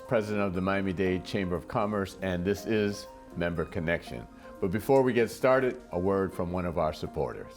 president of the Miami Dade Chamber of Commerce, and this is Member Connection. But before we get started, a word from one of our supporters.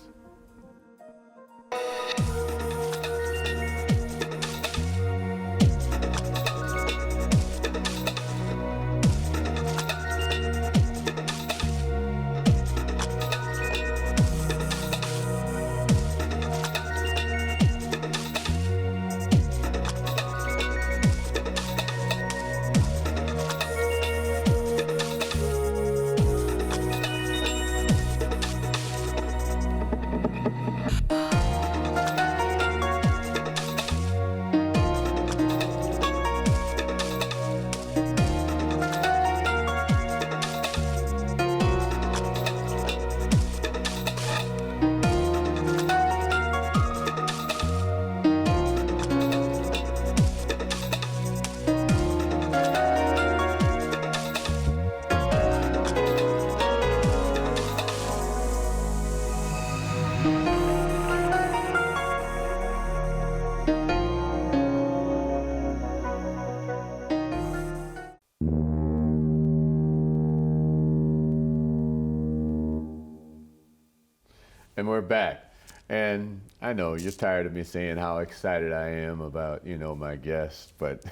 And we're back. And I know you're tired of me saying how excited I am about, my guests, but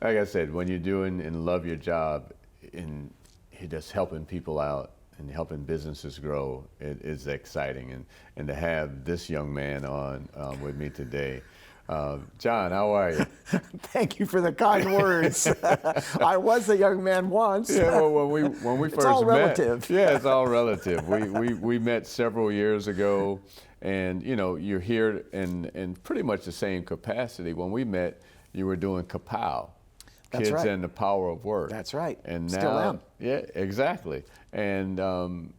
like I said, when you're doing and love your job and you're just helping people out and helping businesses grow, it is exciting. And to have this young man on with me today. John, how are you? Thank you for the kind words. I was a young man once. Yeah, well, when we first met, it's all relative. Yeah, it's all relative. We met several years ago, and you're here in pretty much the same capacity. When we met, you were doing Kapow, That's Kids right. and the Power of Work. That's right. And now, Still am. Yeah, exactly. And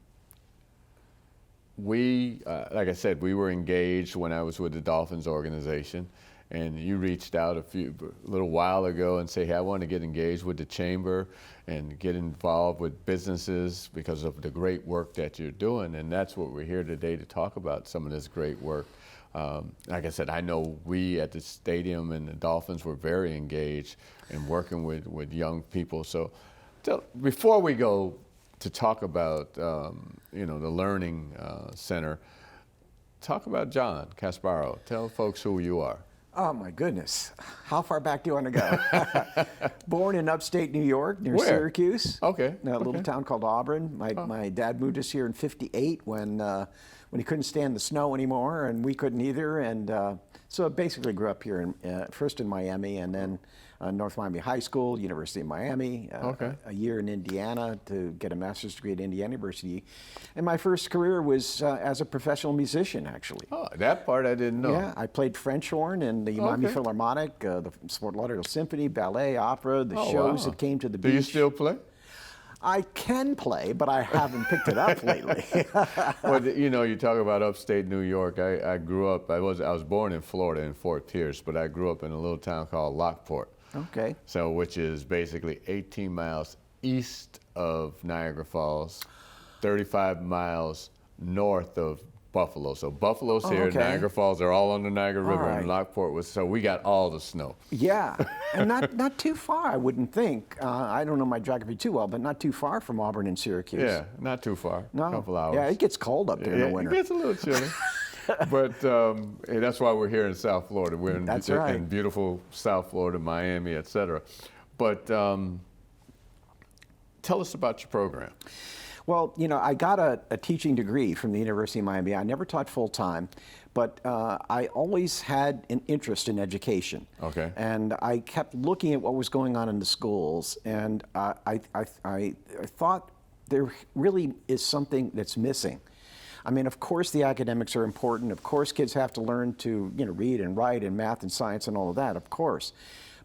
we, like I said, we were engaged when I was with the Dolphins organization, and you reached out a little while ago and say, hey, I want to get engaged with the Chamber and get involved with businesses because of the great work that you're doing, and that's what we're here today to talk about, some of this great work. Like I said, I know we at the stadium and the Dolphins were very engaged in working with young people. So before we go to talk about the Learning Center, talk about John Casparo. Tell folks who you are. Oh my goodness. How far back do you want to go? Born in upstate New York near Where? Syracuse. Okay. In a little town called Auburn. My dad moved us here in '58 when he couldn't stand the snow anymore, and we couldn't either. And so I basically grew up here, first in Miami, and then North Miami High School, University of Miami, a year in Indiana to get a master's degree at Indiana University. And my first career was as a professional musician, actually. Oh, that part I didn't know. Yeah, I played French horn in the Miami Philharmonic, the Fort Lauderdale Symphony, ballet, opera, the shows that came to the beach. Do you still play? I can play, but I haven't picked it up lately. Well, you talk about upstate New York. I grew up, I was born in Florida in Fort Pierce, but I grew up in a little town called Lockport. Okay. So, which is basically 18 miles east of Niagara Falls, 35 miles north of Buffalo. So Buffalo's here, Niagara Falls are all on the Niagara River, and Lockport was, so we got all the snow. Yeah, and not too far, I wouldn't think. I don't know my geography too well, but not too far from Auburn and Syracuse. Yeah, not too far, No. a couple hours. Yeah, it gets cold up there in the winter. It gets a little chilly. But hey, that's why we're here in South Florida. We're in beautiful South Florida, Miami, et cetera. But tell us about your program. Well, I got a teaching degree from the University of Miami. I never taught full time, but I always had an interest in education. Okay. And I kept looking at what was going on in the schools, and I thought there really is something that's missing. I mean, of course the academics are important. Of course kids have to learn to, read and write and math and science and all of that, of course.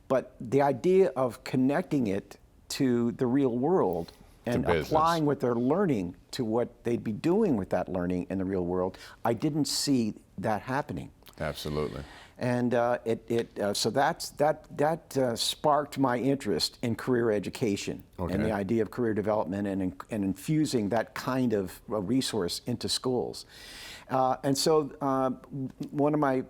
But the idea of connecting it to the real world and applying what they're learning to what they'd be doing with that learning in the real world, I didn't see that happening. Absolutely. And so that sparked my interest in career education and the idea of career development and infusing that kind of resource into schools. And so one of my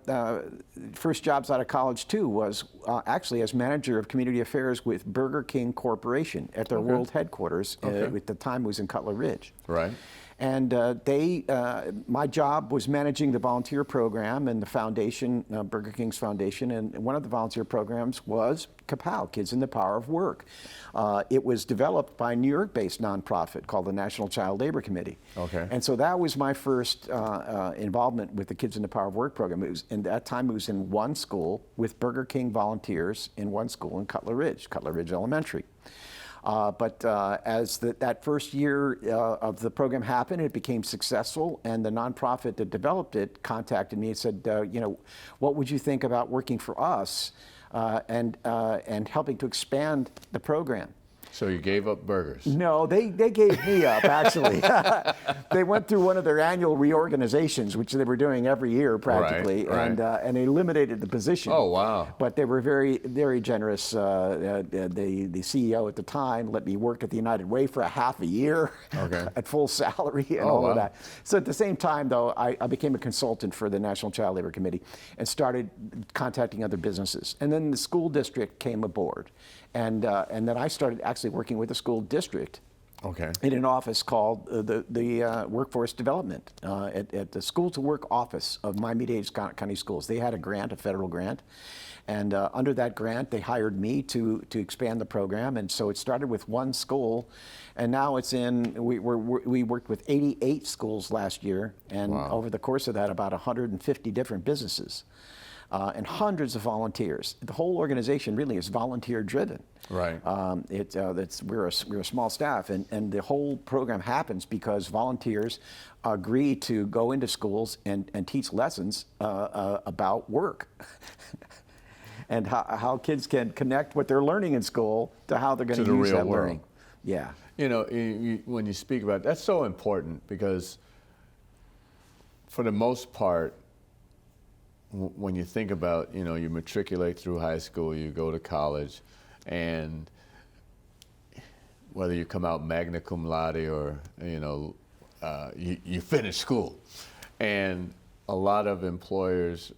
first jobs out of college too was actually as manager of community affairs with Burger King Corporation at their world headquarters. At the time it was in Cutler Ridge. Right. And my job was managing the volunteer program and the foundation, Burger King's foundation, and one of the volunteer programs was KPOW, Kids in the Power of Work. It was developed by a New York-based nonprofit called the National Child Labor Committee. Okay. And so that was my first involvement with the Kids in the Power of Work program. In that time it was in one school with Burger King volunteers in one school in Cutler Ridge Elementary. But as that first year of the program happened, it became successful, and the nonprofit that developed it contacted me and said, what would you think about working for us and helping to expand the program? So you gave up burgers? No, they gave me up, actually. They went through one of their annual reorganizations, which they were doing every year practically, right. and they eliminated the position. Oh, wow. But they were very, very generous. The CEO at the time let me work at the United Way for a half a year at full salary and all of that. So at the same time, though, I became a consultant for the National Child Labor Committee and started contacting other businesses. And then the school district came aboard. And then I started actually working with the school district in an office called the Workforce Development at the School to Work office of Miami-Dade County Schools. They had a grant, a federal grant, and under that grant they hired me to expand the program. And so it started with one school, and now it's we worked with 88 schools last year, and over the course of that about 150 different businesses. And hundreds of volunteers. The whole organization really is volunteer driven. Right. We're a small staff, and the whole program happens because volunteers agree to go into schools and teach lessons about work. And how kids can connect what they're learning in school to how they're going to use that learning. Yeah. When you speak about it, that's so important because for the most part, when you think about, you matriculate through high school, you go to college, and whether you come out magna cum laude or, you finish school. And a lot of employers,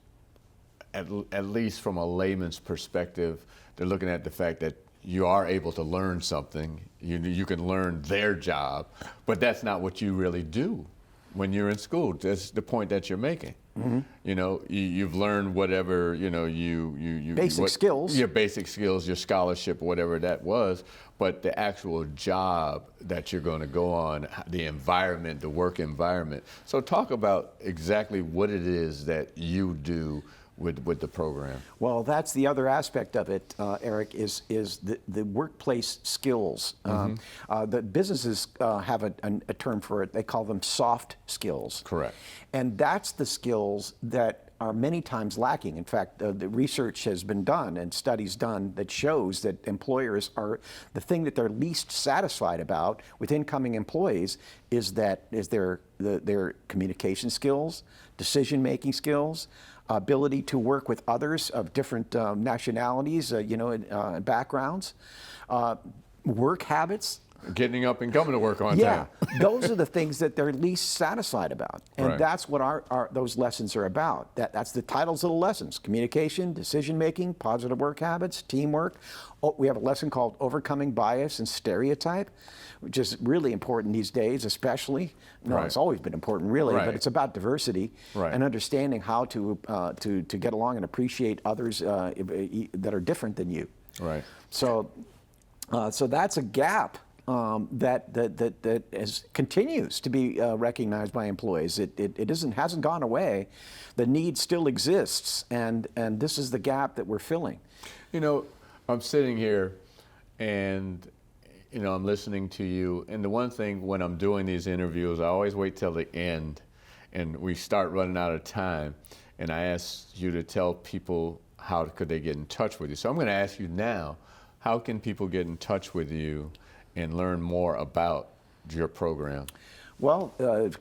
at least from a layman's perspective, they're looking at the fact that you are able to learn something. You can learn their job, but that's not what you really do when you're in school. That's the point that you're making. Mm-hmm. You've learned whatever, basic skills. Your basic skills, your scholarship, whatever that was, but the actual job that you're going to go on, the environment, the work environment. So talk about exactly what it is that you do with the program. Well, that's the other aspect of it, Eric, is the workplace skills. The businesses have a term for it. They call them soft skills. Correct. And that's the skills that are many times lacking. In fact, the research has been done and studies done that shows that employers are, the thing that they're least satisfied about with incoming employees is their communication skills, decision-making skills, ability to work with others of different nationalities, backgrounds, work habits. Getting up and coming to work on time. Yeah, those are the things that they're least satisfied about. And that's what those lessons are about. That's the titles of the lessons: communication, decision-making, positive work habits, teamwork. We have a lesson called Overcoming Bias and Stereotype, which is really important these days, especially. No, it's always been important, really, but it's about diversity and understanding how to get along and appreciate others that are different than you. Right. So that's a gap that continues to be recognized by employees. It hasn't gone away. The need still exists, and this is the gap that we're filling. I'm sitting here, and I'm listening to you. And the one thing when I'm doing these interviews, I always wait till the end, and we start running out of time. And I ask you to tell people how could they get in touch with you. So I'm going to ask you now, how can people get in touch with you and learn more about your program? Well,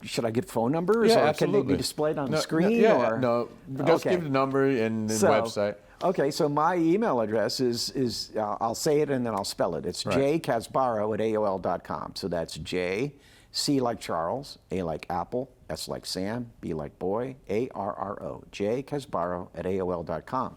should I give phone numbers, Yeah, or absolutely. can they be displayed on the screen? Yeah, or? no, just Okay. give the number and the website. Okay, so my email address is I'll say it and then I'll spell it. It's Right. jcasbaro@aol.com. So that's J, C like Charles, A like Apple, S like Sam, B like boy, ARRO, jcasbaro@aol.com.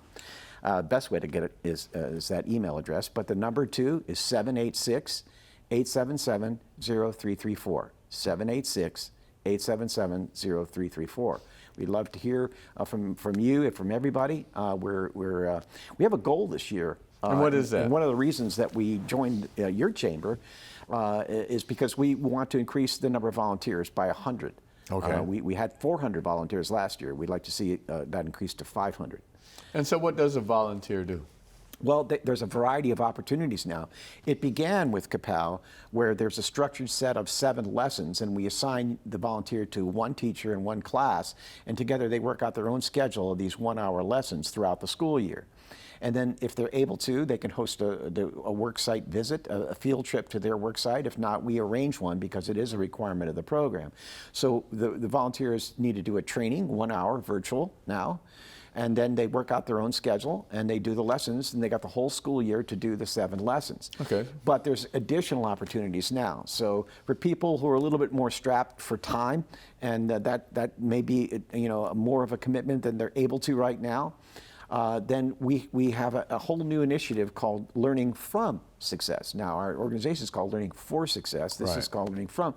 Best way to get it is that email address, but the number 2 is 786-877-0334. 786-877-0334. We'd love to hear from you and from everybody. We have a goal this year. And what is that? And one of the reasons that we joined your chamber is because we want to increase the number of volunteers by 100. Okay. We had 400 volunteers last year. We'd like to see that increase to 500. And so what does a volunteer do? Well, there's a variety of opportunities now. It began with Kapow, where there's a structured set of 7 lessons, and we assign the volunteer to one teacher and one class, and together they work out their own schedule of these 1-hour lessons throughout the school year. And then if they're able to, they can host a work site visit, a field trip to their work site. If not, we arrange one because it is a requirement of the program. So the volunteers need to do a training, 1 hour, virtual now. And then they work out their own schedule and they do the lessons, and they got the whole school year to do the 7 lessons. Okay. But there's additional opportunities now. So for people who are a little bit more strapped for time, and that may be more of a commitment than they're able to right now, then we have a whole new initiative called Learning from Success. Now our organization is called Learning for Success. This is called Learning from,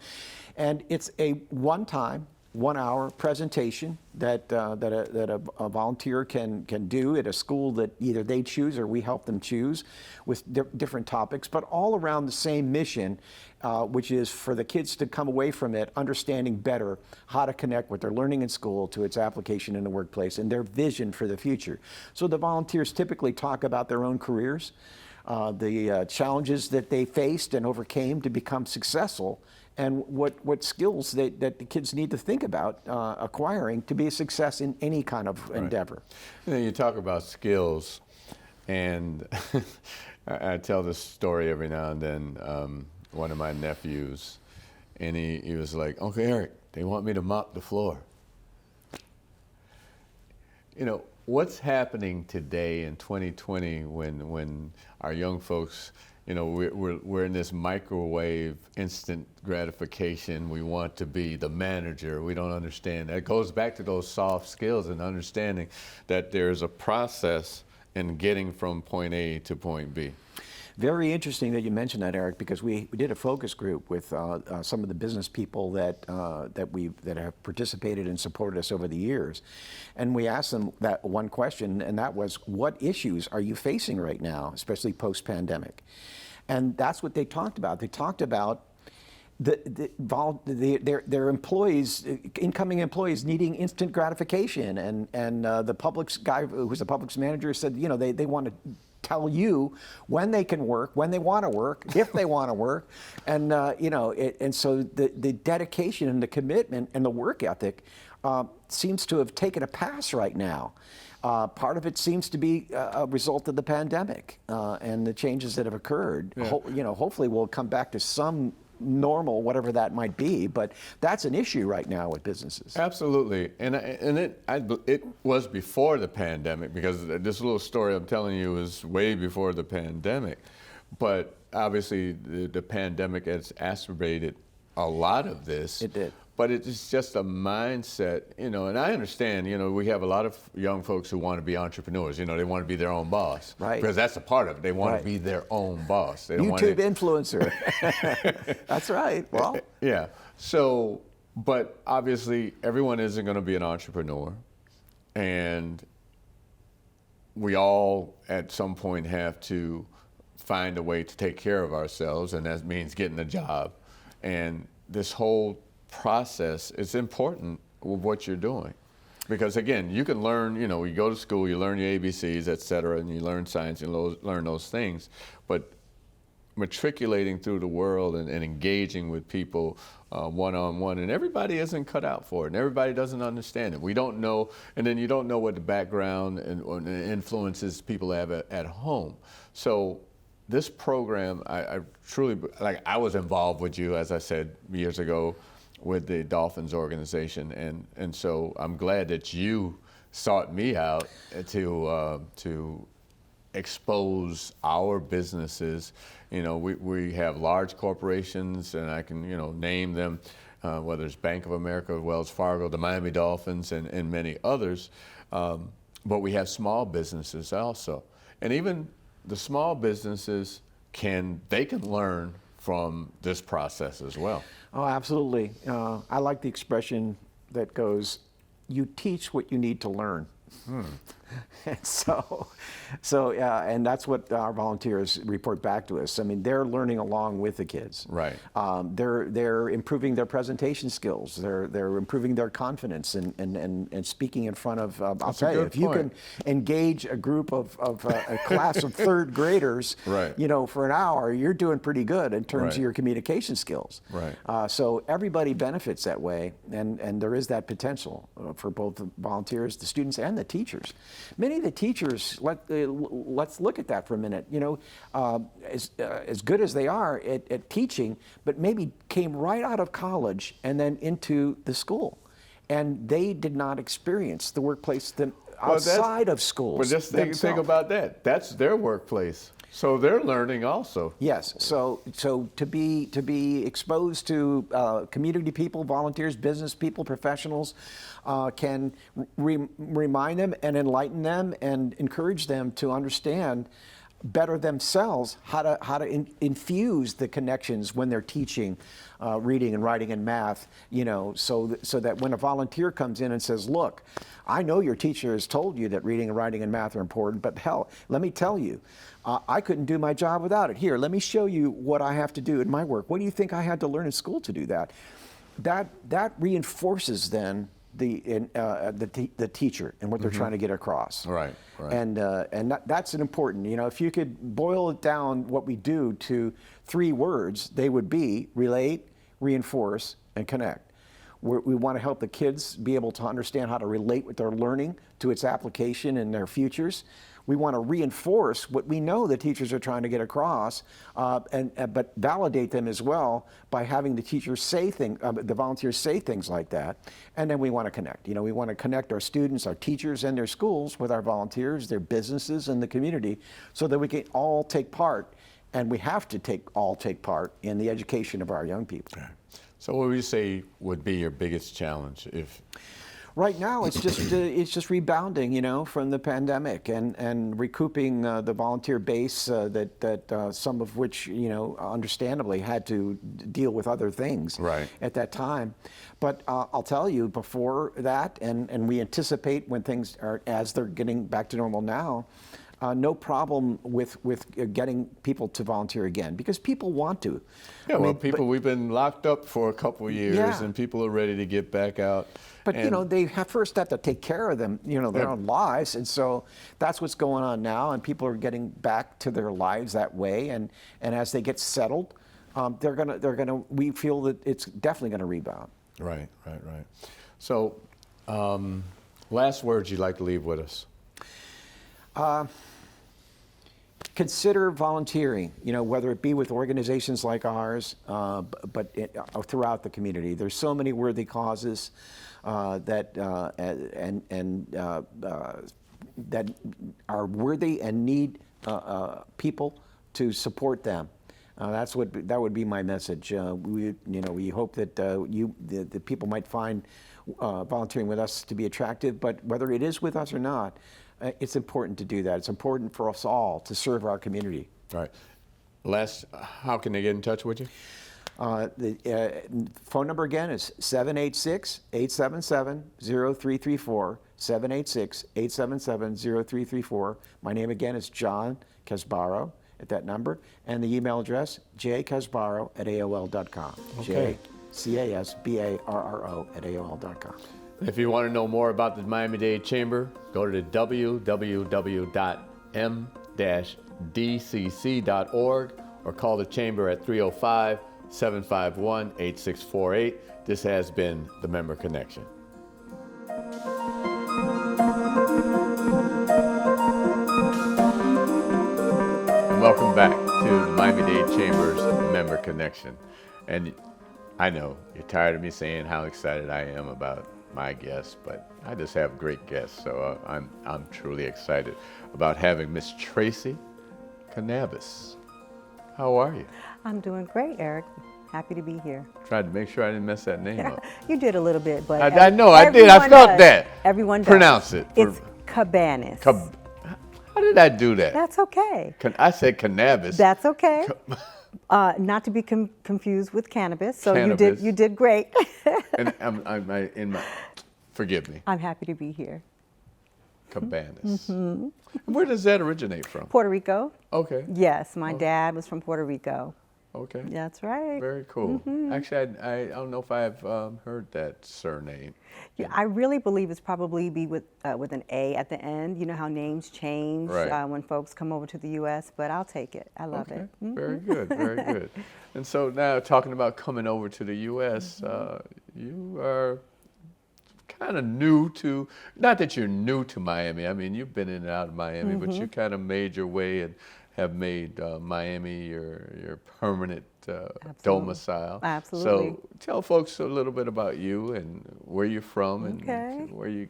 and it's a one-time, 1-hour presentation that a volunteer can do at a school that either they choose or we help them choose, with different topics, but all around the same mission, which is for the kids to come away from it understanding better how to connect what they're learning in school to its application in the workplace and their vision for the future. So the volunteers typically talk about their own careers, the challenges that they faced and overcame to become successful, and what skills that the kids need to think about acquiring to be a success in any kind of endeavor. And then you talk about skills, and I tell this story every now and then. One of my nephews, and he was like, "Uncle Eric, they want me to mop the floor." You know, what's happening today in 2020 when our young folks, we're in this microwave instant gratification. We want to be the manager. We don't understand. That goes back to those soft skills and understanding that there's a process in getting from point A to point B. Very interesting that you mentioned that, Eric, because we did a focus group with some of the business people that have participated and supported us over the years, and we asked them that one question, and that was, what issues are you facing right now, especially post-pandemic? And that's what they talked about. They talked about their employees, incoming employees, needing instant gratification, and the Publix guy who's the Publix manager said, they want to tell you when they can work, when they want to work, if they want to work, and and so the dedication and the commitment and the work ethic seems to have taken a pass right now. Part of it seems to be a result of the pandemic and the changes that have occurred. Yeah. Hopefully we'll come back to some normal, whatever that might be, but that's an issue right now with businesses. Absolutely, and it was before the pandemic, because this little story I'm telling you is way before the pandemic, but obviously the pandemic has exacerbated a lot of this. It did. But it's just a mindset, and I understand, we have a lot of young folks who want to be entrepreneurs, they want to be their own boss. Right. Because that's a part of it. They want Right. to be their own boss. They don't YouTube want influencer. That's right. Well, yeah. So, but obviously everyone isn't going to be an entrepreneur, and we all at some point have to find a way to take care of ourselves, and that means getting a job. And this whole process is important with what you're doing, because again, you can learn, you go to school, you learn your ABCs, et cetera, and you learn science, you learn those things, but matriculating through the world and engaging with people one-on-one, and everybody isn't cut out for it, and everybody doesn't understand it. We don't know, and then you don't know what the background and influences people have at home. So this program, I truly, I was involved with you, as I said years ago, with the Dolphins organization, and so I'm glad that you sought me out to expose our businesses. You know, we have large corporations, and I can, you know, name them, whether it's Bank of America, Wells Fargo, the Miami Dolphins, and many others. But we have small businesses also, and even the small businesses can learn from this process as well. Oh, absolutely. I like the expression that goes, "You teach what you need to learn." And and that's what our volunteers report back to us. I mean, they're learning along with the kids. Right. They're improving their presentation skills. They're improving their confidence and speaking in front of. I'll tell you, if you can engage a group of a class of third graders, right, you know, for an hour, you're doing pretty good in terms right, of your communication skills. Right. So everybody benefits that way, and there is that potential for both the volunteers, the students, and the teachers. Many of the teachers, let's look at that for a minute. You know, as good as they are at teaching, but maybe came right out of college and then into the school, and they did not experience the workplace outside of schools. But just think about that. That's their workplace. So they're learning also. Yes. So to be exposed to community people, volunteers, business people, professionals, can remind them and enlighten them and encourage them to understand better themselves how to infuse the connections when they're teaching reading and writing and math, you know, so that when a volunteer comes in and says, "Look, I know your teacher has told you that reading and writing and math are important, but hell, let me tell you, I couldn't do my job without it. Here, let me show you what I have to do in my work. What do you think I had to learn in school to do that?" That reinforces then the teacher and what they're trying to get across. Right. Right. And that's an important. You know, if you could boil it down, what we do to 3 words, they would be relate, reinforce, and connect. We want to help the kids be able to understand how to relate what they're learning to its application in their futures. We want to reinforce what we know the teachers are trying to get across, but validate them as well by having the teachers say the volunteers say things like that. And then we want to connect. You know, we want to connect our students, our teachers, and their schools with our volunteers, their businesses, and the community, so that we can all take part, and we have to all take part in the education of our young people. Okay. So what would you say would be your biggest challenge if? Right now, it's just rebounding, you know, from the pandemic and recouping the volunteer base that some of which, you know, understandably had to deal with other things at that time. But I'll tell you, before that, and we anticipate when things are as they're getting back to normal now. No problem with getting people to volunteer again, because people want to. Yeah, we've been locked up for a couple of years, and people are ready to get back out. But you know, they first have to take care of them, you know, their own lives, and so that's what's going on now. And people are getting back to their lives that way, and as they get settled, they're gonna. We feel that it's definitely going to rebound. Right. So, last words you'd like to leave with us? Consider volunteering, you know, whether it be with organizations like ours, but throughout the community. There's so many worthy causes that are worthy and need people to support them. That would be my message. We hope that the people might find volunteering with us to be attractive, but whether it is with us or not, it's important to do that. It's important for us all to serve our community. All right. Last, how can they get in touch with you? The phone number again is 786-877-0334, 786-877-0334. My name again is John Casbaro at that number, and the email address, jcasbaro@aol.com. Okay. JCasbarro@aol.com. If you want to know more about the Miami Dade Chamber, go to www.m-dcc.org or call the Chamber at 305-751-8648. This has been the Member Connection. And welcome back to the Miami Dade Chamber's Member Connection. And I know you're tired of me saying how excited I am about my guests, but I just have great guests, so I'm truly excited about having Miss Tracy Cannabis. How are you? I'm doing great, Eric. Happy to be here. Tried to make sure I didn't mess that name up. You did a little bit, but I know I did. I felt does. that. Everyone does. Pronounce it. It's cabanis. How did I do that? That's okay. I said cannabis. That's okay. Not to be confused with cannabis. So Cannabis. you did great. And forgive me. I'm happy to be here. Cabanis. Where does that originate from? Puerto Rico. Okay. Yes, my dad was from Puerto Rico. Okay. That's right. Very cool. Actually, I don't know if I've heard that surname. Yeah, I really believe it's probably be with an A at the end. You know how names change when folks come over to the U.S., but I'll take it. I love it. Very good, very good. And so now talking about coming over to the U.S., you are kind of new to, not that you're new to Miami. I mean, you've been in and out of Miami, but you kind of made your way and have made Miami your permanent domicile. Absolutely. So tell folks a little bit about you and where you're from and where you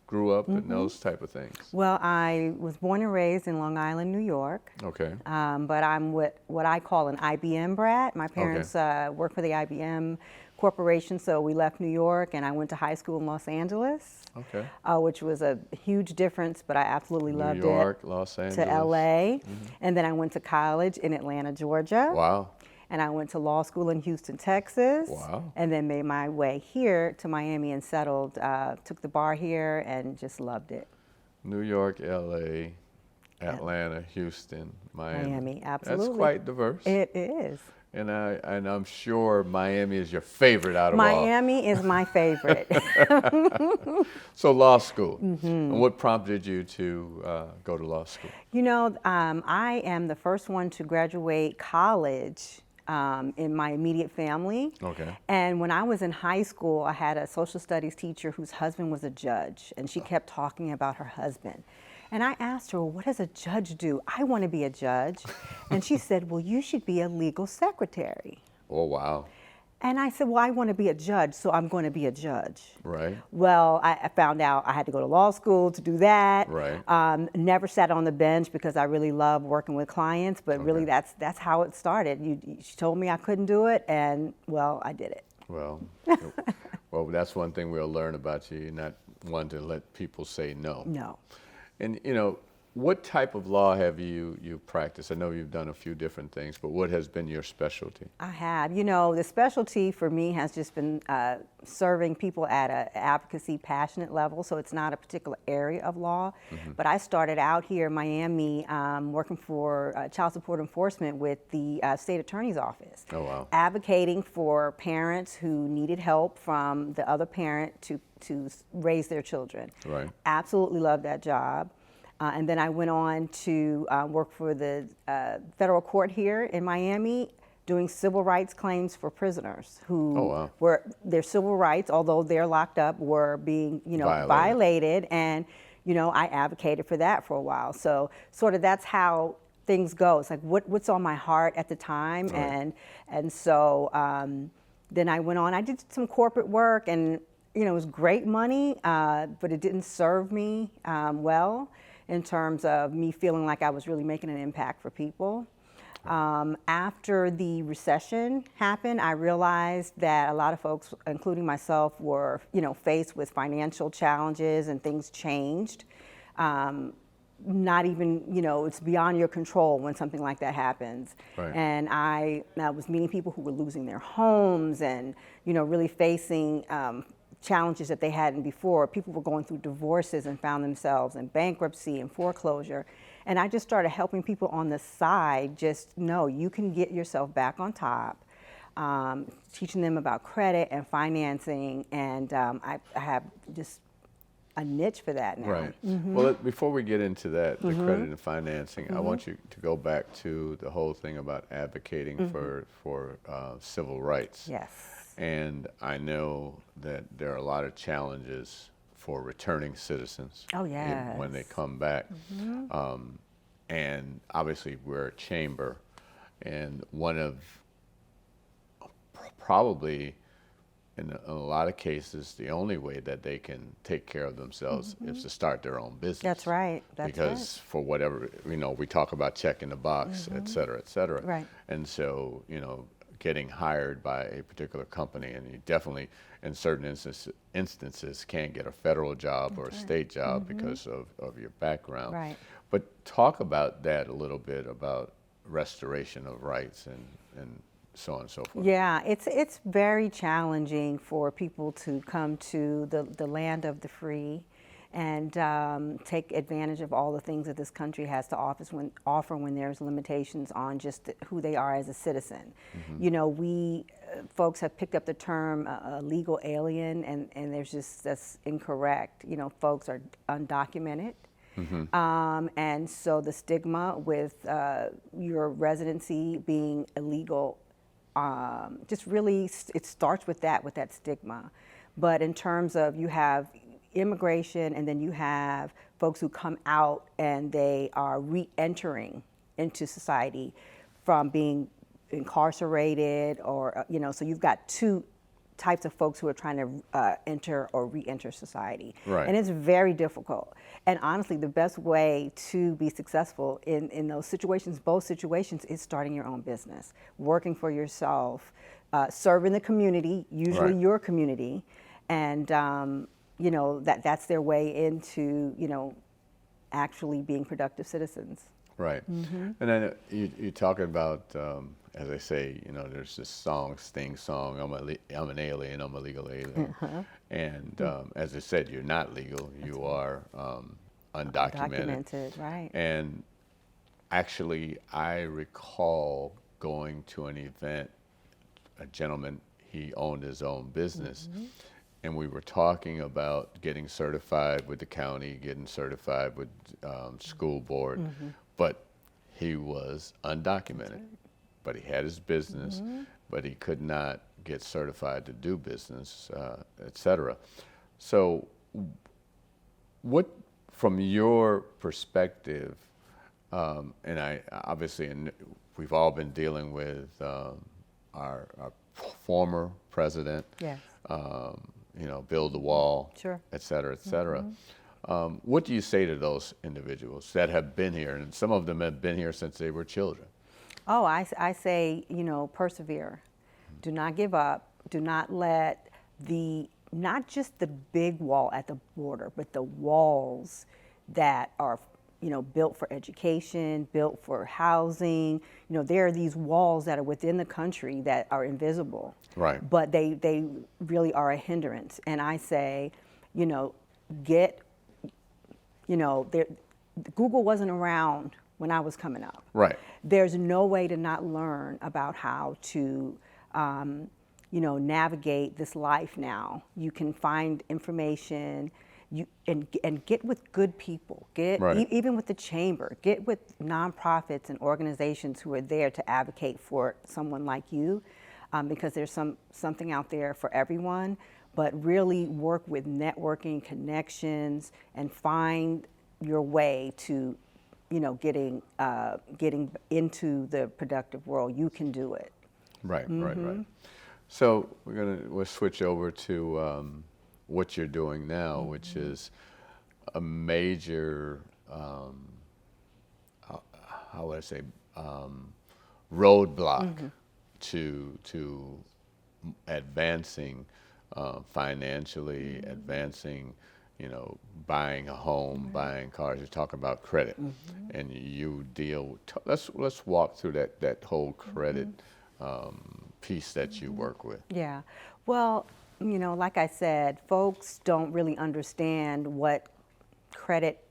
grew up and those type of things. Well, I was born and raised in Long Island, New York. Okay. But I'm what I call an IBM brat. My parents worked for the IBM Corporation, so we left New York, and I went to high school in Los Angeles. Okay. Which was a huge difference, but I absolutely loved it. New York, Los Angeles. To LA. And then I went to college in Atlanta, Georgia. Wow. And I went to law school in Houston, Texas. Wow. And then made my way here to Miami and settled, took the bar here and just loved it. New York, LA, Atlanta, Houston, Miami. Absolutely. That's quite diverse. It is. And I'm sure Miami is your favorite out of all. Miami is my favorite. So law school. And what prompted you to go to law school? You know, I am the first one to graduate college in my immediate family. Okay. And when I was in high school, I had a social studies teacher whose husband was a judge, and she kept talking about her husband. And I asked her, well, what does a judge do? I want to be a judge. And she said, well, you should be a legal secretary. Oh, wow. And I said, well, I want to be a judge, so I'm going to be a judge. Right. Well, I found out I had to go to law school to do that. Right. Never sat on the bench because I really love working with clients, but really that's how it started. She told me I couldn't do it, and, well, I did it. Well, that's one thing we'll learn about you. You're not one to let people say no. No. And, what type of law have you practiced? I know you've done a few different things, but what has been your specialty? I have. The specialty for me has just been serving people at an advocacy passionate level, so it's not a particular area of law. But I started out here in Miami working for child support enforcement with the state attorney's office. Oh, wow. Advocating for parents who needed help from the other parent to raise their children. Right. Absolutely loved that job. And then I went on to work for the federal court here in Miami doing civil rights claims for prisoners who were, their civil rights, although they're locked up, were being violated. And I advocated for that for a while. So sort of that's how things go. It's like what's on my heart at the time. Right. And so then I went on, I did some corporate work, and it was great money, but it didn't serve me well in terms of me feeling like I was really making an impact for people. After the recession happened, I realized that a lot of folks, including myself, were faced with financial challenges, and things changed. Not even, it's beyond your control when something like that happens. Right. And I was meeting people who were losing their homes and, really facing challenges that they hadn't before. People were going through divorces and found themselves in bankruptcy and foreclosure. And I just started helping people on the side just know you can get yourself back on top, teaching them about credit and financing. And I have just a niche for that now. Right. Well, before we get into that, the credit and financing, I want you to go back to the whole thing about advocating for civil rights. Yes. And I know that there are a lot of challenges for returning citizens. Oh, yes. When they come back. And obviously we're a chamber, and one of probably, in a lot of cases, the only way that they can take care of themselves is to start their own business. That's right. That's because for whatever, we talk about checking the box, et cetera, et cetera. Right. And so, getting hired by a particular company, and you definitely, in certain instances, can't get a federal job or a state job because of your background. Right. But talk about that a little bit, about restoration of rights and so on and so forth. Yeah, it's very challenging for people to come to the land of the free and take advantage of all the things that this country has to offer when there's limitations on just who they are as a citizen. We folks have picked up the term legal alien, and that's incorrect. Folks are undocumented. And so the stigma with your residency being illegal just really, it starts with that stigma. But in terms of, you have immigration, and then you have folks who come out and they are re-entering into society from being incarcerated, or so you've got two types of folks who are trying to enter or re-enter society. Right. And it's very difficult. And honestly, the best way to be successful in those situations, both situations, is starting your own business, working for yourself, serving the community, usually your community, and that's their way into actually being productive citizens. Right. And then you're talking about, as I say, there's this Sting song, I'm an alien, I'm a legal alien. And as I said, you're not legal, you are undocumented. Documented, right. And actually, I recall going to an event, a gentleman, he owned his own business. And we were talking about getting certified with the county, getting certified with school board, but he was undocumented. But he had his business, but he could not get certified to do business, et cetera. So what, from your perspective, and we've all been dealing with our former president, Yes. Build the wall, Sure. et cetera, et cetera. What do you say to those individuals that have been here, and some of them have been here since they were children? Oh, I say, persevere. Do not give up. Do not let not just the big wall at the border, but the walls that are, built for education, built for housing. There are these walls that are within the country that are invisible. Right. But they really are a hindrance. And I say, Google wasn't around when I was coming up. Right. There's no way to not learn about how to, navigate this life now. You can find information, and get with good people. Even with the chamber, get with nonprofits and organizations who are there to advocate for someone like you, because there's something out there for everyone. But really work with networking, connections, and find your way to getting into the productive world. You can do it. Right, right. So we'll switch over to what you're doing now, which is a major, how would I say, roadblock to advancing financially, advancing, buying a home, buying cars. You're talking about credit, and you deal. Let's walk through that whole credit piece that you work with. Yeah, well, like I said, folks don't really understand what credit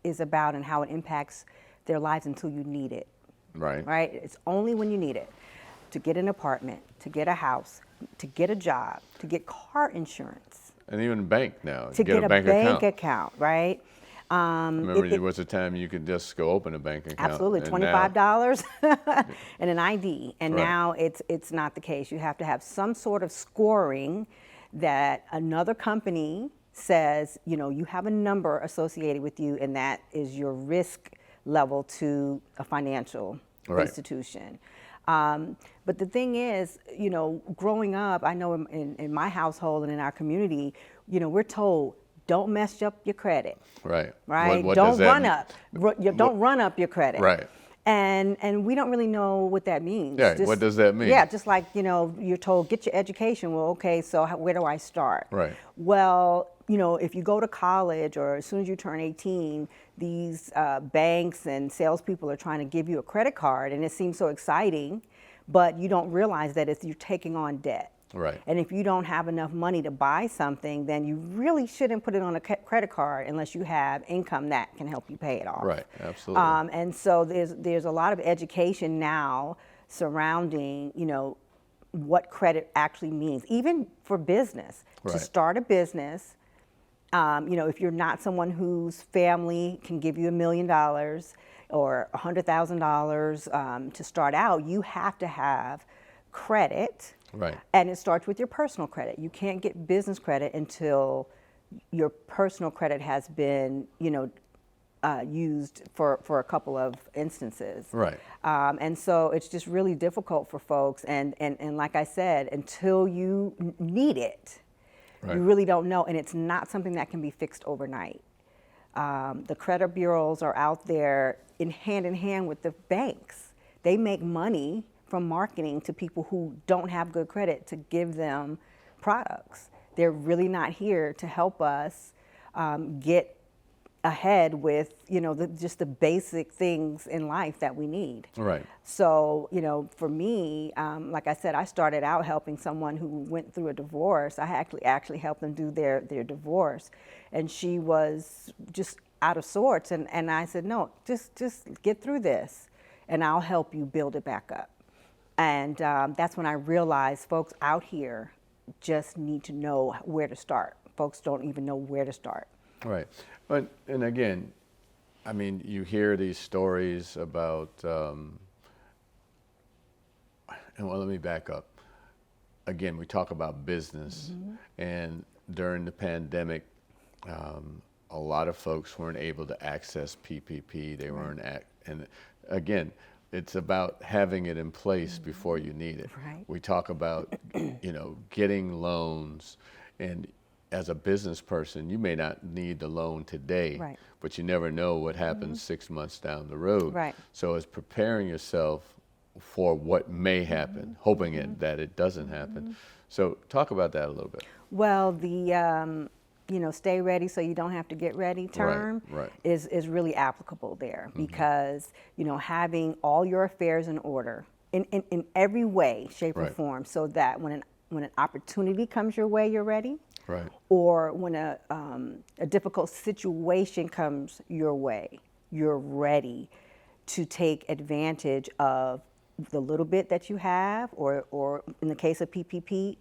is about and how it impacts their lives until you need it. Right. Right. It's only when you need it to get an apartment, to get a house, to get a job, to get car insurance. And even bank now. To get a bank account, right? Remember, there was a time you could just go open a bank account. Absolutely, $25 and an ID. And now it's not the case. You have to have some sort of scoring that another company says, you have a number associated with you, and that is your risk level to a financial institution. But the thing is, you know, growing up, I know in my household and in our community, you know, we're told, don't mess up your credit. Right. Right? What Don't does that run mean? up. Don't run up your credit. Right. And we don't really know what that means. Yeah, what does that mean? Yeah, just like, you know, you're told, get your education. Well, okay, so where do I start? Right. Well, you know, if you go to college or as soon as you turn 18, these banks and salespeople are trying to give you a credit card, and it seems so exciting, but you don't realize that you're taking on debt. Right. And if you don't have enough money to buy something, then you really shouldn't put it on a credit card unless you have income that can help you pay it off. Right, absolutely. And so there's a lot of education now surrounding, you know, what credit actually means, even for business. Right. To start a business, you know, if you're not someone whose family can give you $1 million or $100,000 to start out, you have to have credit. Right. And it starts with your personal credit. You can't get business credit until your personal credit has been, you know, used for a couple of instances. Right. And so it's just really difficult for folks. And like I said, until you need it, Right. you really don't know. And it's not something that can be fixed overnight. The credit bureaus are out there in hand with the banks. They make money from marketing to people who don't have good credit to give them products. They're really not here to help us get ahead with, you know, just the basic things in life that we need. Right. So, you know, for me, like I said, I started out helping someone who went through a divorce. I actually helped them do their divorce, and she was just out of sorts. And I said, no, just get through this, and I'll help you build it back up. And that's when I realized folks out here just need to know where to start. Folks don't even know where to start. Right. But, and again, I mean, you hear these stories about, and well, let me back up. Again, we talk about business, and during the pandemic, a lot of folks weren't able to access PPP. They weren't, and again, it's about having it in place before you need it. Right. We talk about, you know, getting loans, and as a business person, you may not need the loan today, Right. but you never know what happens 6 months down the road. Right. So it's preparing yourself for what may happen, hoping that it doesn't happen. So talk about that a little bit. Well, the you know, stay ready so you don't have to get ready term Right. is really applicable there, because, you know, having all your affairs in order in every way, shape, or Right. form, so that when an opportunity comes your way, you're ready. Right. Or when a difficult situation comes your way, you're ready to take advantage of the little bit that you have, or in the case of PPP,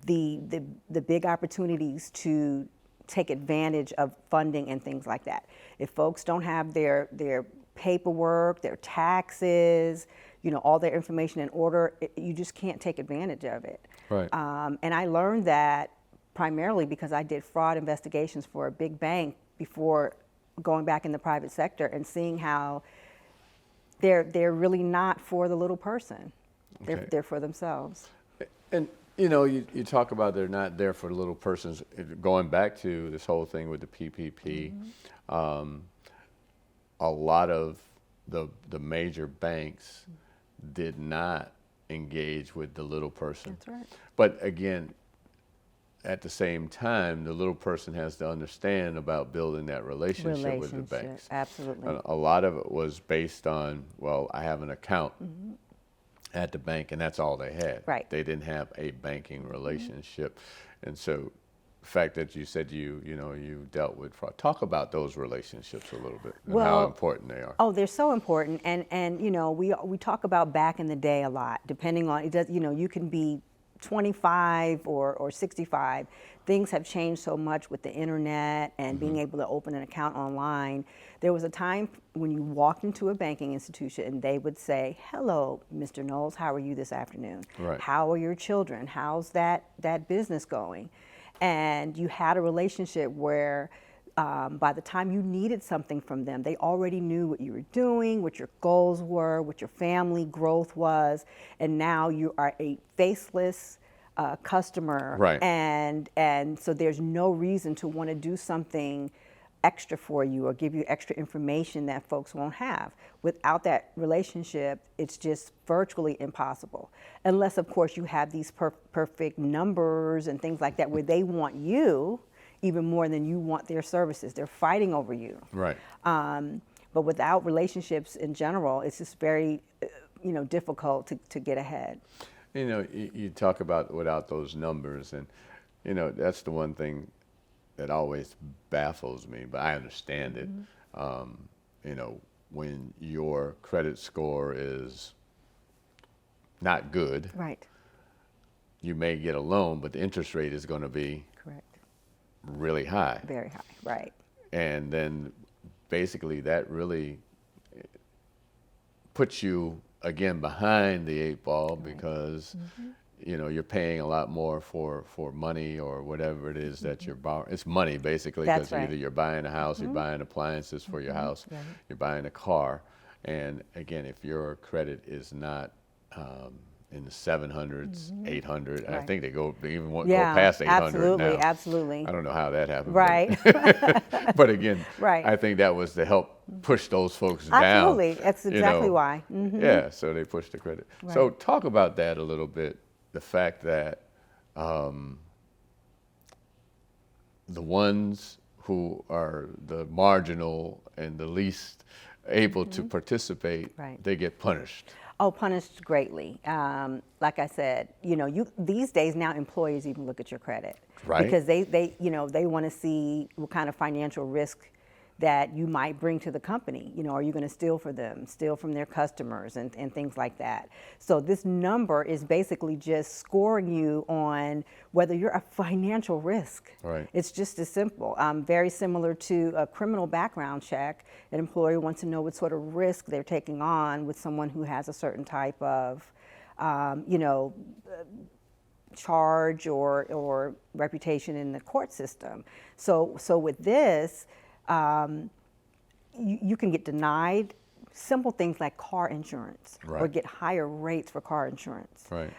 the big opportunities to take advantage of funding and things like that. If folks don't have their paperwork, their taxes, you know, all their information in order, you just can't take advantage of it. Right. And I learned that primarily because I did fraud investigations for a big bank before going back in the private sector and seeing how they're really not for the little person. Okay. They're for themselves. And you know, you talk about they're not there for little persons. Going back to this whole thing with the PPP, a lot of the major banks did not engage with the little person. That's right. But again, at the same time, the little person has to understand about building that relationship with the banks. Absolutely. And a lot of it was based on, well, I have an account at the bank, and that's all they had. Right. They didn't have a banking relationship. And so the fact that you said you dealt with fraud, talk about those relationships a little bit and how important they are. Oh, they're so important. And you know, we talk about back in the day a lot, depending on, it does, you know, you can be 25 or 65. Things have changed so much with the internet and being able to open an account online. There was a time when you walked into a banking institution and they would say, hello, Mr. Knowles, how are you this afternoon? Right. How are your children? How's that business going? And you had a relationship where by the time you needed something from them, they already knew what you were doing, what your goals were, what your family growth was, and now you are a faceless customer. Right. And so there's no reason to want to do something extra for you or give you extra information that folks won't have. Without that relationship, it's just virtually impossible. Unless, of course, you have these perfect numbers and things like that where they want you even more than you want their services. They're fighting over you. Right. But without relationships in general, it's just very, difficult to get ahead. You talk about without those numbers, and, that's the one thing that always baffles me, but I understand it. When your credit score is not good, Right. you may get a loan, but the interest rate is going to be Correct. really high. Very high. Right. And then basically that really puts you again behind the eight ball because you're paying a lot more for money or whatever it is that you're borrowing. It's money basically, That's because right. either you're buying a house, you're buying appliances for your house, you're buying a car. And again, if your credit is not in the 700s, 800, and I Right. think they even go Yeah, past 800 absolutely, now. absolutely. I don't know how that happened. Right. But again, Right. I think that was to help push those folks down. Absolutely. That's exactly why. Yeah, so they pushed the credit. So talk about that a little bit, the fact that the ones who are the marginal and the least able to participate, Right. they get punished. Oh, punished greatly. Like I said, these days now employers even look at your credit, Right. Because they want to see what kind of financial risk that you might bring to the company. Are you going to steal from their customers and things like that? So this number is basically just scoring you on whether you're a financial risk. Right. It's just as simple. Very similar to a criminal background check. An employer wants to know what sort of risk they're taking on with someone who has a certain type of, charge or reputation in the court system. So with this, you can get denied simple things like car insurance or Right. get higher rates for car insurance. Right.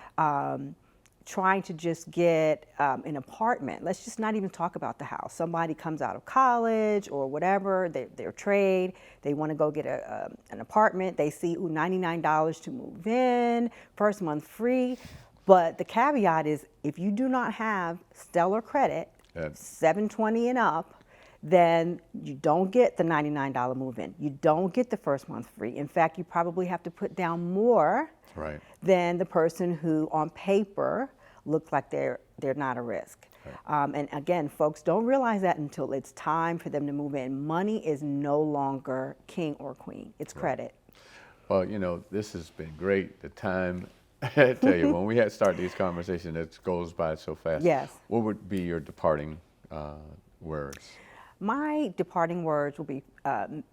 Trying to just get an apartment. Let's just not even talk about the house. Somebody comes out of college or whatever, their trade, they want to go get an apartment. They see $99 to move in, first month free. But the caveat is if you do not have stellar credit, 720 and up, then you don't get the $99 move-in. You don't get the first month free. In fact, you probably have to put down more Right. than the person who on paper looks like they're not a risk. Right. And again, folks don't realize that until it's time for them to move in. Money is no longer king or queen. It's credit. Well, this has been great. The time, I tell you, when we start these conversations, it goes by so fast. Yes. What would be your departing words? My departing words will be,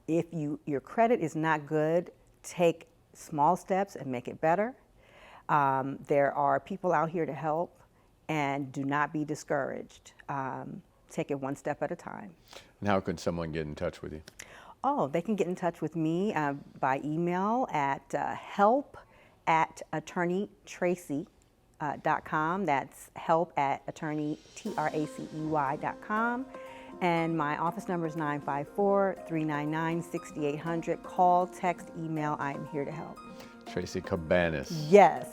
if your credit is not good, take small steps and make it better. There are people out here to help, and do not be discouraged. Take it one step at a time. And how can someone get in touch with you? Oh, they can get in touch with me by email at help@attorneytracy.com. That's help@attorneytracey.com. And my office number is 954-399-6800. Call, text, email. I am here to help. Tracy Cabanas. Yes.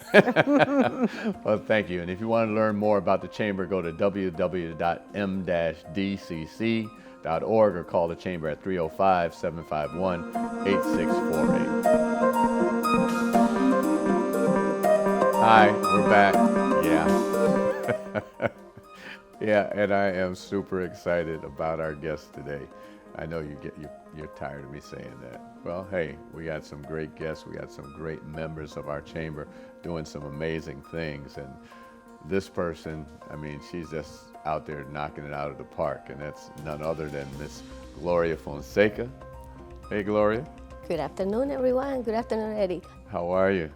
Well, thank you. And if you want to learn more about the Chamber, go to www.m-dcc.org or call the Chamber at 305-751-8648. Hi, we're back. Yeah. Yeah, and I am super excited about our guest today. I know you're tired of me saying that. Well, hey, we got some great guests. We got some great members of our chamber doing some amazing things. And this person, she's just out there knocking it out of the park. And that's none other than Miss Gloria Fonseca. Hey, Gloria. Good afternoon, everyone. Good afternoon, Eric. How are you?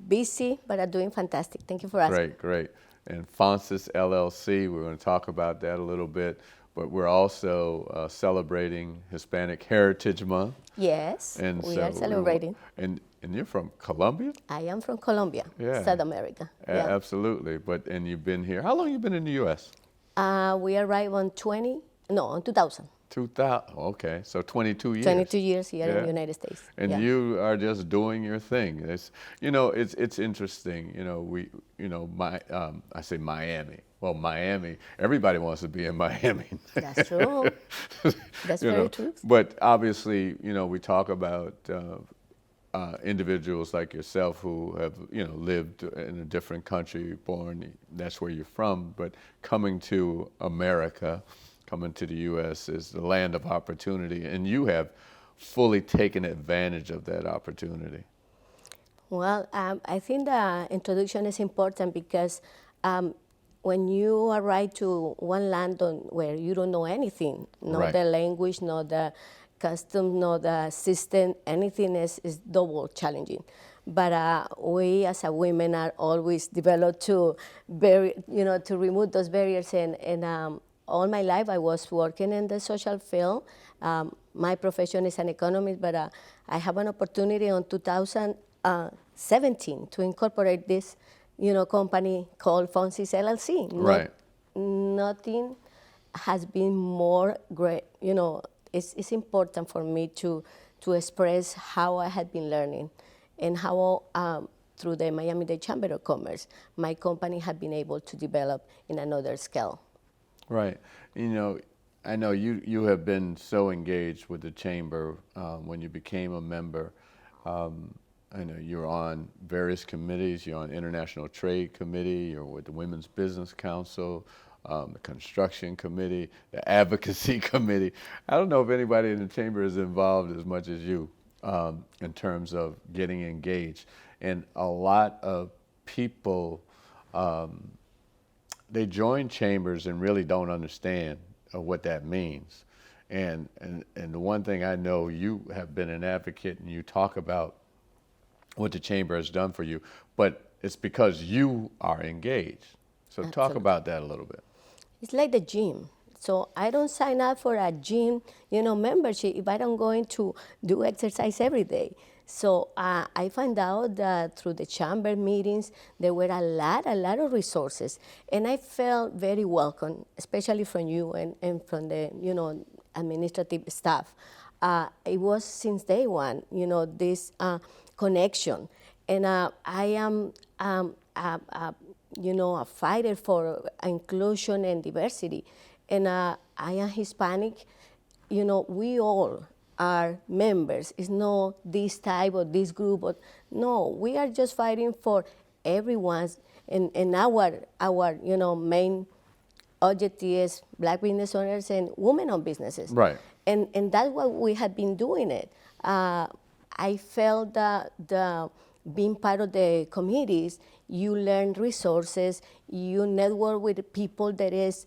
Busy, but I'm doing fantastic. Thank you for asking. Great, great. And Fonsis LLC, we're going to talk about that a little bit. but we're also celebrating Hispanic Heritage Month. Yes, And we so are celebrating. And you're from Colombia? I am from Colombia, Yeah. South America. Yeah. Absolutely. And you've been here. How long you been in the U.S.? We arrived on 2000. 2000. Okay, so 22 years. 22 years here in Yeah. the United States. And Yeah. you are just doing your thing. It's interesting. I say Miami. Well, Miami. Everybody wants to be in Miami. That's true. That's very true. But obviously, we talk about individuals like yourself who have, lived in a different country, born. That's where you're from. But coming to America, coming to the U.S. is the land of opportunity, and you have fully taken advantage of that opportunity. Well, I think the introduction is important because when you arrive to one land where you don't know anything, not Right. the language, not the custom, not the system, anything is double challenging. But we as a women are always developed to to remove those barriers. And all my life I was working in the social field. My profession is an economist, but I have an opportunity in 2017 to incorporate this, company called Fonsis LLC. Right. Nothing has been more great. It's important for me to express how I had been learning and how through the Miami Dade Chamber of Commerce, my company had been able to develop in another scale. Right. I know you have been so engaged with the chamber when you became a member. I know you're on various committees. You're on International Trade Committee. You're with the Women's Business Council, the Construction Committee, the Advocacy Committee. I don't know if anybody in the chamber is involved as much as you in terms of getting engaged. And a lot of people, they join chambers and really don't understand what that means. And the one thing I know, you have been an advocate and you talk about what the chamber has done for you, but it's because you are engaged. So talk Absolutely. about that a little bit. It's like the gym. So I don't sign up for a gym, membership if I don't going to do exercise every day. So I found out that through the chamber meetings, there were a lot of resources. And I felt very welcome, especially from you and from the, administrative staff. It was since day one, this connection. And I am, a fighter for inclusion and diversity. And I am Hispanic. We all are members. It's not this type or this group. No, we are just fighting for everyone's. And our main objective is Black business owners and women-owned businesses. Right. And that's what we have been doing it. I felt that being part of the committees, you learn resources, you network with the people that is,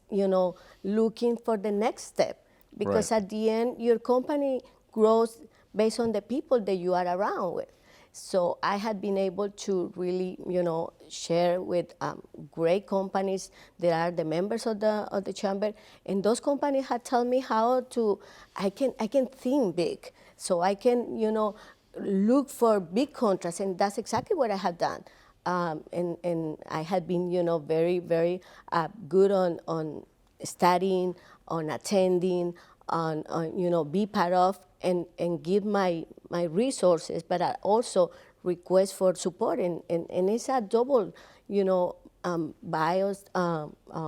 looking for the next step. Because Right. at the end, your company grows based on the people that you are around with. So I had been able to really, share with great companies that are the members of the chamber, and those companies had told me how I can think big, so I can, look for big contracts, and that's exactly what I have done. And I had been, very, very good on studying, on attending, on be part of, and give my resources, but I also request for support, and it's a double, biased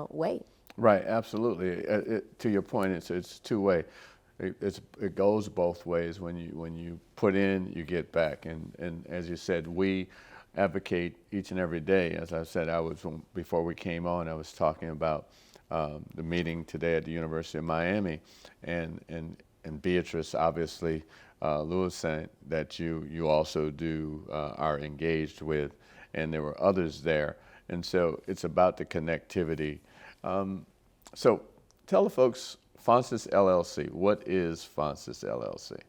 way. Right, absolutely. To your point, it's two-way. It goes both ways. When you put in, you get back. And as you said, we advocate each and every day. As I said, before we came on, I was talking about the meeting today at the University of Miami, and Beatrice, obviously, Lewis said that you also are engaged with, and there were others there. And so it's about the connectivity. So tell the folks, Fonsis LLC, what is Fonsis LLC?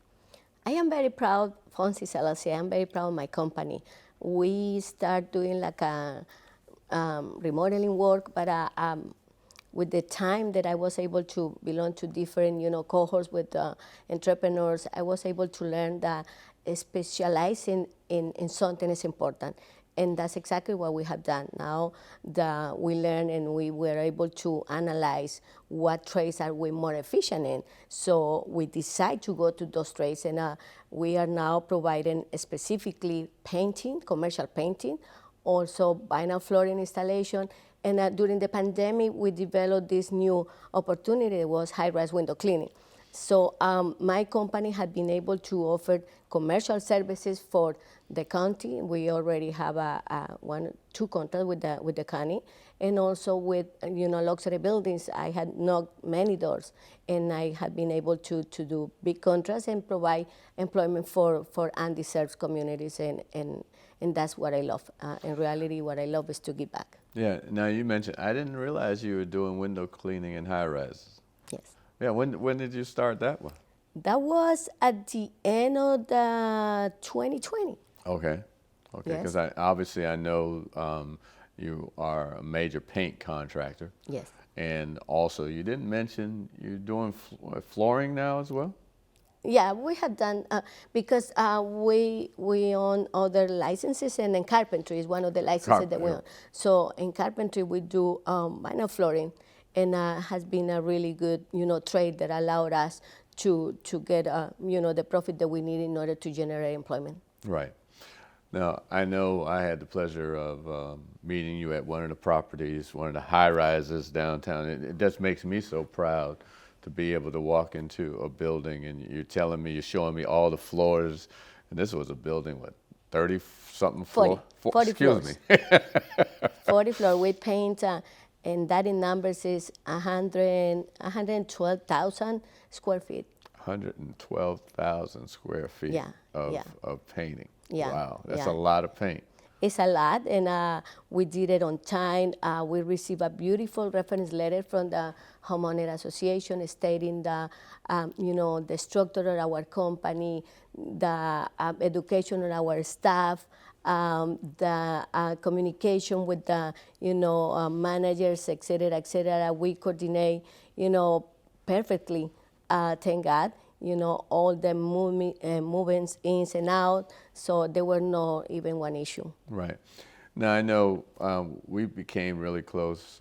I am very proud of Fonsis LLC. I am very proud of my company. We start doing like a remodeling work, but with the time that I was able to belong to different, cohorts with entrepreneurs, I was able to learn that specializing in something is important. And that's exactly what we have done. Now that we learn and we were able to analyze what trades are we more efficient in. So we decide to go to those trades, and we are now providing specifically painting, commercial painting, also vinyl flooring installation. And during the pandemic, we developed this new opportunity. It was high-rise window cleaning. So my company had been able to offer commercial services for the county. We already have two contracts with the county, and also with luxury buildings. I had knocked many doors, and I had been able to do big contracts and provide employment for undeserved communities, and that's what I love. In reality, what I love is to give back. Yeah. Now you mentioned, I didn't realize you were doing window cleaning in high rises. Yes. Yeah. When did you start that one? That was at the end of the 2020. Okay. Okay. Because Yes. obviously I know you are a major paint contractor. Yes. And also, you didn't mention you're doing flooring now as well? Yeah, we have done, because we own other licenses, and in carpentry is one of the licenses that we own. So in carpentry, we do vinyl flooring, and has been a really good, trade that allowed us to get, the profit that we need in order to generate employment. Right. Now, I know I had the pleasure of meeting you at one of the properties, one of the high rises downtown. It just makes me so proud to be able to walk into a building, and you're telling me, you're showing me all the floors, and this was a building, what, 30-something floor? 40 Excuse floors. me. 40 floor. We paint, and that in numbers is 112,000 square feet. 112,000 square feet Yeah, of painting. Yeah, Wow, that's yeah. a lot of paint. It's a lot, and we did it on time. We received a beautiful reference letter from the homeowner association stating the, the structure of our company, the education of our staff, the communication with the, managers, et cetera, et cetera. We coordinate, perfectly. Thank God. All the movements ins and out, so there were no even one issue. Right. Now, I know we became really close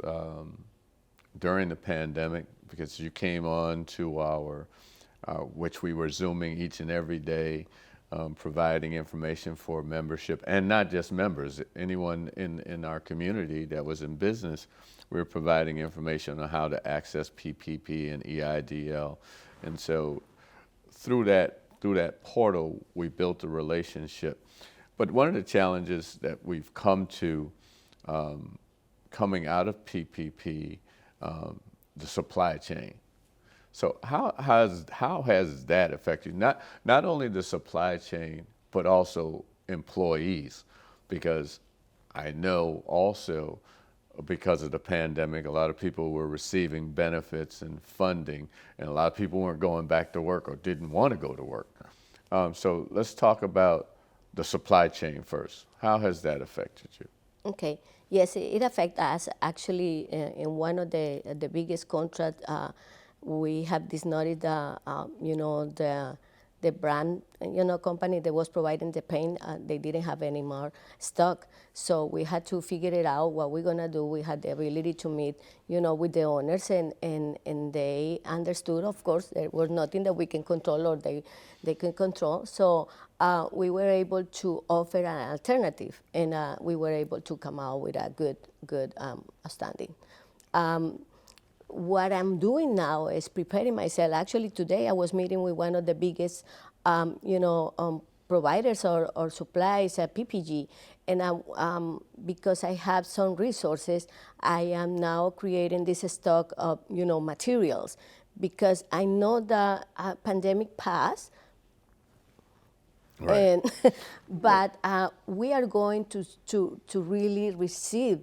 during the pandemic because you came on to our, which we were Zooming each and every day, providing information for membership, and not just members, anyone in our community that was in business. We were providing information on how to access PPP and EIDL. And so through that portal, we built a relationship. But one of the challenges that we've come to coming out of PPP, the supply chain. So how has that affected you? Not only the supply chain, but also employees, because I know also because of the pandemic, a lot of people were receiving benefits and funding, and a lot of people weren't going back to work or didn't want to go to work. So let's talk about the supply chain first. How has that affected you? Okay. Yes, it affects us. Actually, in one of the biggest contracts, we have this notice, the brand, company that was providing the paint, they didn't have any more stock. So we had to figure it out what we're gonna do. We had the ability to meet, with the owners, and they understood, of course, there was nothing that we can control or they can control. So we were able to offer an alternative, and we were able to come out with a good standing. What I'm doing now is preparing myself. Actually, today I was meeting with one of the biggest, providers or supplies at PPG, and because I have some resources, I am now creating this stock of, materials, because I know the pandemic passed. Right. But we are going to really receive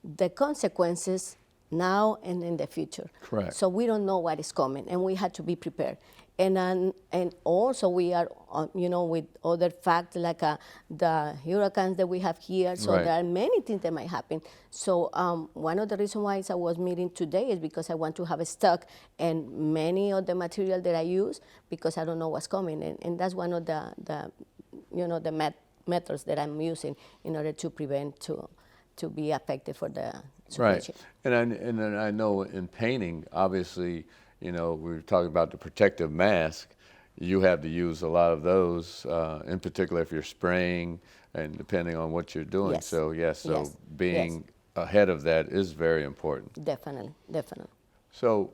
the consequences now and in the future. Correct. So we don't know what is coming, and we had to be prepared. And also we are, with other facts like the hurricanes that we have here. So Right. there are many things that might happen. So one of the reasons why I was meeting today is because I want to have a stock and many of the material that I use because I don't know what's coming. And that's one of the methods that I'm using in order to prevent to be affected for the situation. Right. And then I know in painting, obviously, we were talking about the protective mask. You have to use a lot of those, in particular if you're spraying and depending on what you're doing. Yes. So, yes, Yes. being ahead of that is very important. Definitely. So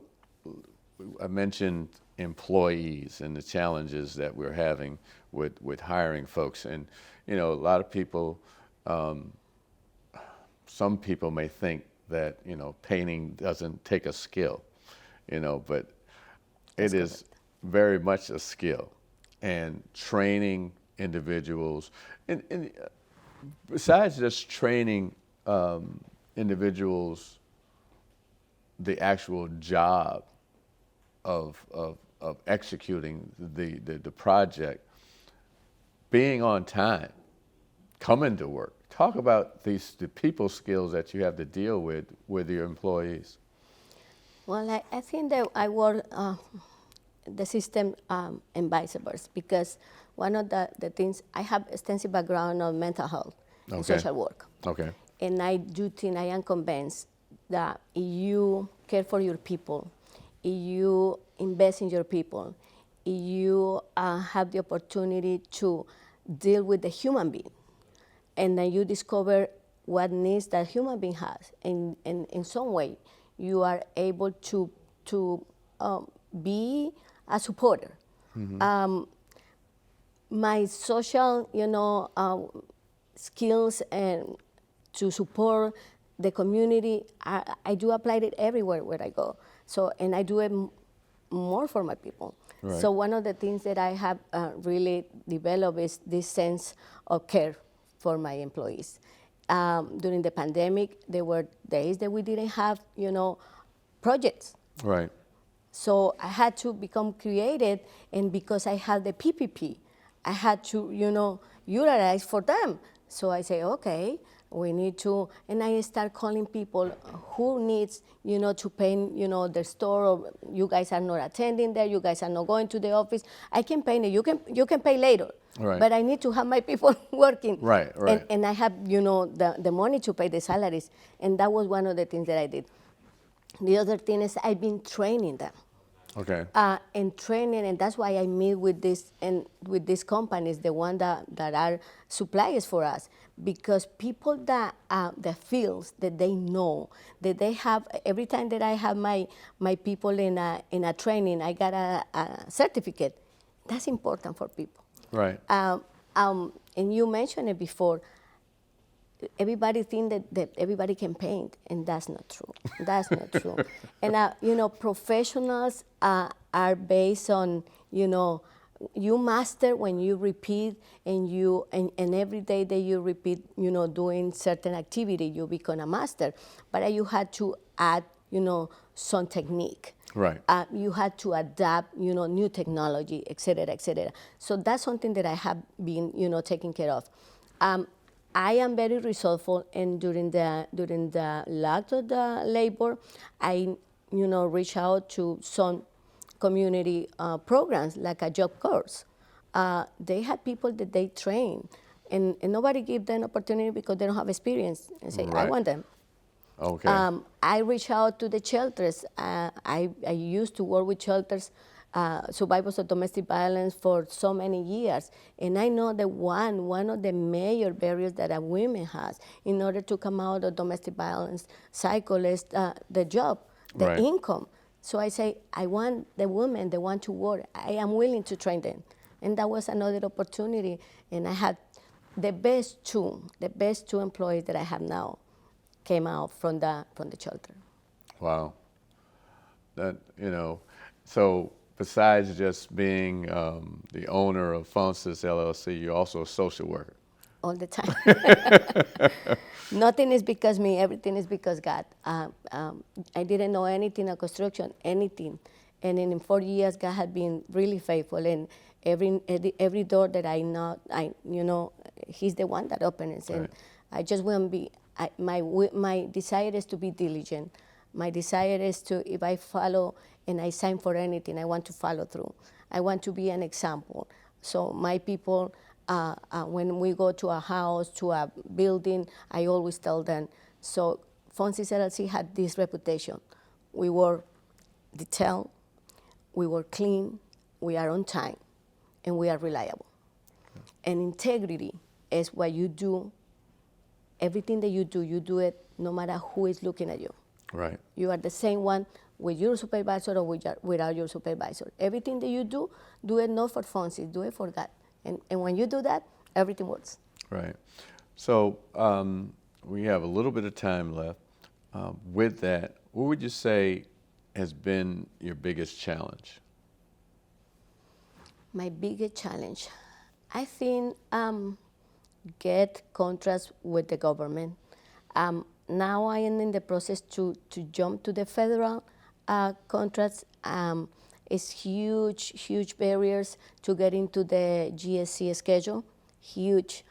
I mentioned employees and the challenges that we're having with hiring folks. And, a lot of people, some people may think that, painting doesn't take a skill, but it is very much a skill. And training individuals, and besides just training individuals, the actual job of executing the project, being on time, coming to work. Talk about the people skills that you have to deal with your employees. Well, I think that I work the system and vice versa because one of the things, I have extensive background on mental health and social work. Okay. And I do think, I am convinced that if you care for your people, if you invest in your people, if you have the opportunity to deal with the human being, and then you discover what needs that human being has, and in some way you are able to be a supporter. Mm-hmm. My social, skills and to support the community, I do apply it everywhere where I go. So, and I do it more for my people. Right. So one of the things that I have really developed is this sense of care for my employees. During the pandemic, there were days that we didn't have, projects. Right. So I had to become creative, and because I had the PPP, I had to, utilize for them. So I say, okay, we need to, and I start calling people who needs, to paint, their store, or you guys are not attending there, you guys are not going to the office. I can paint it, you can pay later. Right. But I need to have my people working. Right. And I have, the money to pay the salaries. And that was one of the things that I did. The other thing is I've been training them. Okay. And training, and that's why I meet with these companies, the one that are suppliers for us, because people that the fields that they know, that they have, every time that I have my people in a training, I got a certificate. That's important for people. Right. And you mentioned it before. Everybody think that everybody can paint, and that's not true. That's not true. And professionals are based on, you master when you repeat, and every day that you repeat, doing certain activity, you become a master. But you had to add, some technique. Right. You had to adapt, new technology, et cetera, et cetera. So that's something that I have been, taking care of. I am very resourceful, and during the lack of the labor, I, reach out to some community programs like a job course. They had people that they train, and nobody give them opportunity because they don't have experience. And say, Right. I want them. Okay. I reach out to the shelters. I used to work with shelters, survivors of domestic violence for so many years. And I know that one of the major barriers that a woman has in order to come out of domestic violence cycle is the job, the Right. income. So I say, I want the women, they want to work. I am willing to train them. And that was another opportunity. And I had the best two employees that I have now came out from the shelter. Wow. That, so besides just being the owner of Fonsis LLC, you're also a social worker. All the time. Nothing is because me, everything is because God. I didn't know anything of construction, anything. And in 4 years, God had been really faithful. And every door that I knock, He's the one that opens. And Right. I just want to be. My desire is to be diligent. My desire is to, if I follow and I sign for anything, I want to follow through. I want to be an example. So my people, when we go to a house, to a building, I always tell them. So Fonsis LLC had this reputation. We were detailed, we were clean, we are on time, and we are reliable. And integrity is what you do. Everything that you do it no matter who is looking at you. Right. You are the same one with your supervisor or without your supervisor. Everything that you do it not for Fonsis, do it for God. And when you do that, everything works. Right. So we have a little bit of time left. With that, what would you say has been your biggest challenge? My biggest challenge, I think, get contracts with the government. Now I am in the process to jump to the federal contracts. It's huge barriers to get into the GSC schedule, huge.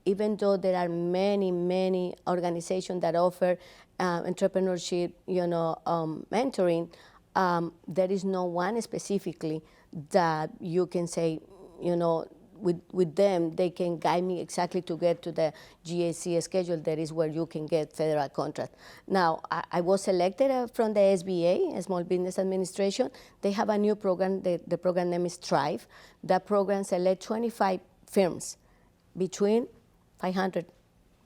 Even though there are many organizations that offer entrepreneurship, mentoring, there is no one specifically that you can say, with them, they can guide me exactly to get to the GAC schedule. That is where you can get federal contract. Now, I was selected from the SBA, Small Business Administration. They have a new program. The program name is Thrive. That program selects 25 firms between 500,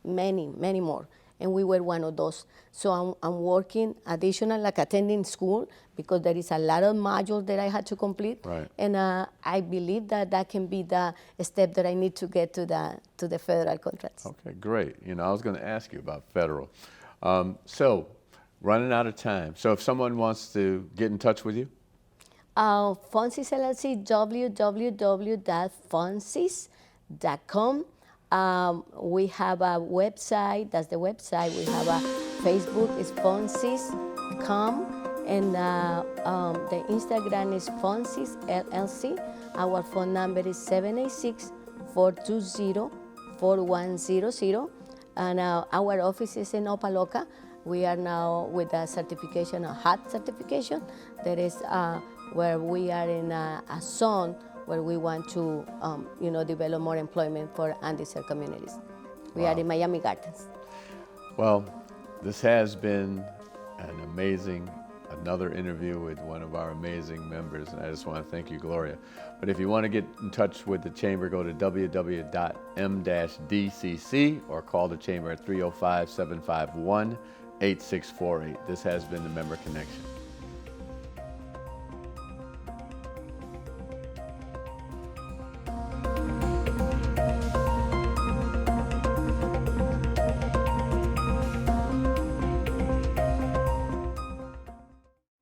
many more. And we were one of those. So I'm working additional, like attending school, because there is a lot of modules that I had to complete. Right. And I believe that can be the step that I need to get to the federal contracts. Okay, great. I was going to ask you about federal. So, running out of time. So if someone wants to get in touch with you? Fonsis LLC, www.fonsis.com. We have a website, that's the website. We have a Facebook, it's Fonsis.com, and the Instagram is Fonsis LLC. Our phone number is 786-420-4100, and our office is in Opaloka. We are now with a certification, a HAT certification, that is where we are in a zone where we want to, develop more employment for underserved communities. We Wow. are in Miami Gardens. Well, this has been another interview with one of our amazing members, and I just want to thank you, Gloria. But if you want to get in touch with the Chamber, go to www.m-dcc or call the Chamber at 305-751-8648. This has been the Member Connection.